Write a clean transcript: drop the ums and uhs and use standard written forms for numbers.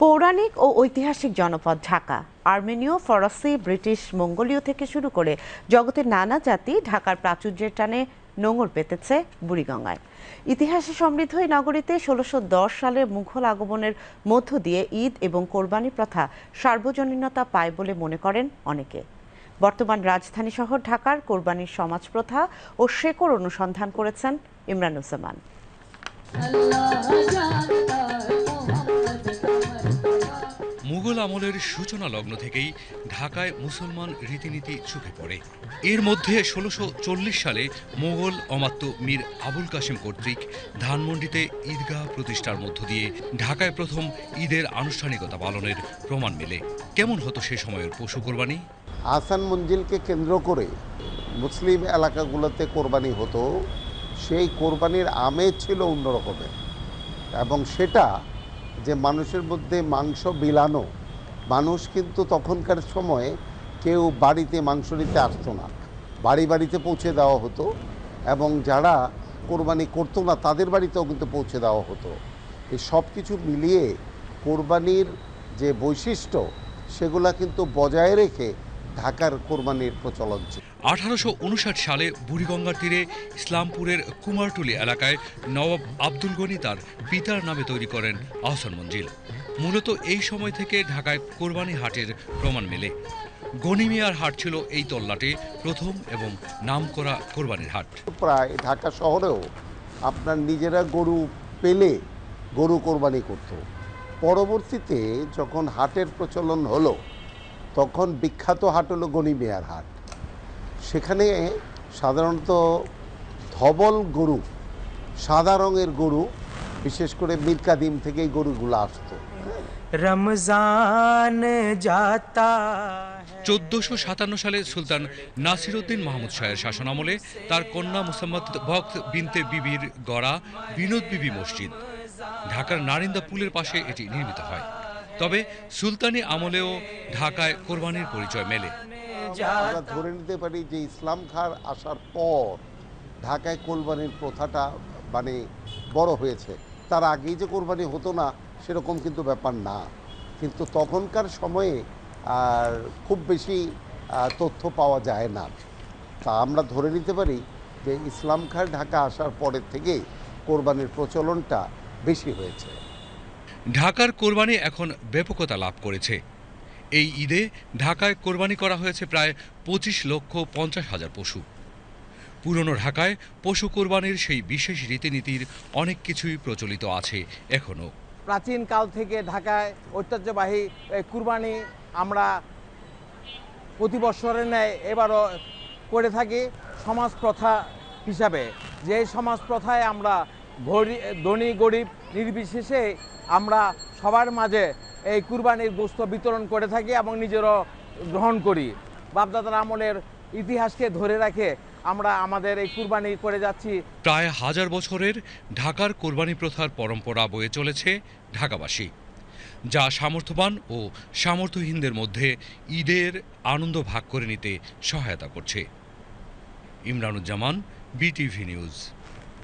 পৌরাণিক ও ঐতিহাসিক জনপদ ঢাকা আর্মেনীয়, ফরাসি, ব্রিটিশ, মঙ্গোলীয় থেকে শুরু করে জগতের নানা জাতি ঢাকার প্রাচুর্যের টানে নোঙর পেতেছে বুড়িগঙ্গায়। ইতিহাসে সমৃদ্ধ এই নগরীতে ১৬১০ সালে মুঘল আগমনের মধ্য দিয়ে ঈদ এবং কোরবানি প্রথা সার্বজনীনতা পায় বলে মনে করেন অনেকে। বর্তমান রাজধানী শহর ঢাকার কোরবানির সমাজ প্রথা ও শেকড় অনুসন্ধান করেছেন ইমরানুজ্জামান। মুঘল আমলের সূচনা লগ্ন থেকেই ঢাকায় মুসলমান রীতিনীতি চোখে পড়ে। এর মধ্যে ১৬৪০ সালে মোগল অমাত্য মীর আবুল কাসেম কর্তৃক ধানমন্ডিতে ঈদগাহ প্রতিষ্ঠার মধ্য দিয়ে ঢাকায় প্রথম ঈদের আনুষ্ঠানিকতা পালনের প্রমাণ মেলে। কেমন হতো সে সময়ের পশু কোরবানি? আহসান মঞ্জিলকে কেন্দ্র করে মুসলিম এলাকাগুলোতে কোরবানি হতো। সেই কোরবানির আমেজ ছিল অন্যরকমের, এবং সেটা যে মানুষের মধ্যে মাংস বিলানো, মানুষ কিন্তু তখনকার সময়ে কেউ বাড়িতে মাংস নিতে আসতো না, বাড়ি বাড়িতে পৌঁছে দেওয়া হতো, এবং যারা কোরবানি করতো না তাদের বাড়িতেও কিন্তু পৌঁছে দেওয়া হতো। এই সব কিছু মিলিয়ে কোরবানির যে বৈশিষ্ট্য সেগুলা কিন্তু বজায় রেখে ঢাকার কোরবানির প্রচলন ছিল। ১৮৫৯ সালে বুড়িগঙ্গার তীরে ইসলামপুরের কুমারটুলি এলাকায় নবাব আব্দুল গনি তার পিতার নামে তৈরি করেন আহসান মঞ্জিল। মূলত এই সময় থেকে ঢাকায় কোরবানি হাটের প্রমাণ মেলে। গনি মিয়ার হাট ছিল এই তল্লাটে প্রথম এবং নামকরা কোরবানির হাট। প্রায় ঢাকা শহরেও আপনার নিজেরা গরু পেলে গরু কোরবানি করত। পরবর্তীতে যখন হাটের প্রচলন হলো, তখন বিখ্যাত হাট হলো গনি মিয়ার হাট। সেখানে সাধারণত ধবল গরু, সাদা রঙের গরু, বিশেষ করে মীর কাদিম থেকে এই গরুগুলো আসতো। রমজান যাতা ১৪৫৭ সালে সুলতান নাসিরউদ্দিন মাহমুদ শাহের শাসনামলে তার কন্যা মুসাম্মদ বখত বিনতে বিবির গড়া বিনোদ বিবি মসজিদ ঢাকার নারিন্দা পুলের পাশে এটি নির্মিত হয়। তবে সুলতানি আমলেও ঢাকায় কোরবানির পরিচয় মেলে। আমরা ধরে নিতে পারি যে ইসলাম খাঁর আসার পর ঢাকায় কোরবানির প্রথাটা বড় হয়েছে। তার আগেই যে কোরবানি হতো না সেরকম কিন্তু ব্যাপার না, কিন্তু তখনকার সময়ে আর খুব বেশি তথ্য পাওয়া যায় না। তা আমরা ধরে নিতে পারি যে ইসলাম খাঁর ঢাকা আসার পরের থেকে কোরবানির প্রচলনটা বেশি হয়েছে। ঢাকার কোরবানি এখন ব্যাপকতা লাভ করেছে। এই ঈদে ঢাকায় কোরবানি করা হয়েছে প্রায় ২৫,৫০,০০০ পশু। পুরনো ঢাকায় পশু কোরবানির সেই বিশেষ রীতিনীতির অনেক কিছুই প্রচলিত আছে এখনও। প্রাচীন কাল থেকে ঢাকায় ঐতিহ্যবাহী কুরবানি আমরা প্রতি বছরের ন্যায় এবারও করে থাকি সমাজ প্রথা হিসাবে। যে সমাজ প্রথায় আমরা ধনী গরিব নির্বিশেষে আমরা সবার মাঝে এই কুরবানির গোশত বিতরণ করে থাকি এবং নিজেরও গ্রহণ করি। বাপদাদার আমলের ইতিহাসকে ধরে রাখে আমরা আমাদের এই কুরবানি করে যাচ্ছি। প্রায় ১০০০ বছরের ঢাকার কোরবানি প্রথার পরম্পরা বয়ে চলেছে ঢাকাবাসী, যা সামর্থ্যবান ও সামর্থ্যহীনদের মধ্যে ঈদের আনন্দ ভাগ করে নিতে সহায়তা করছে। Imranuzzaman, BTV news.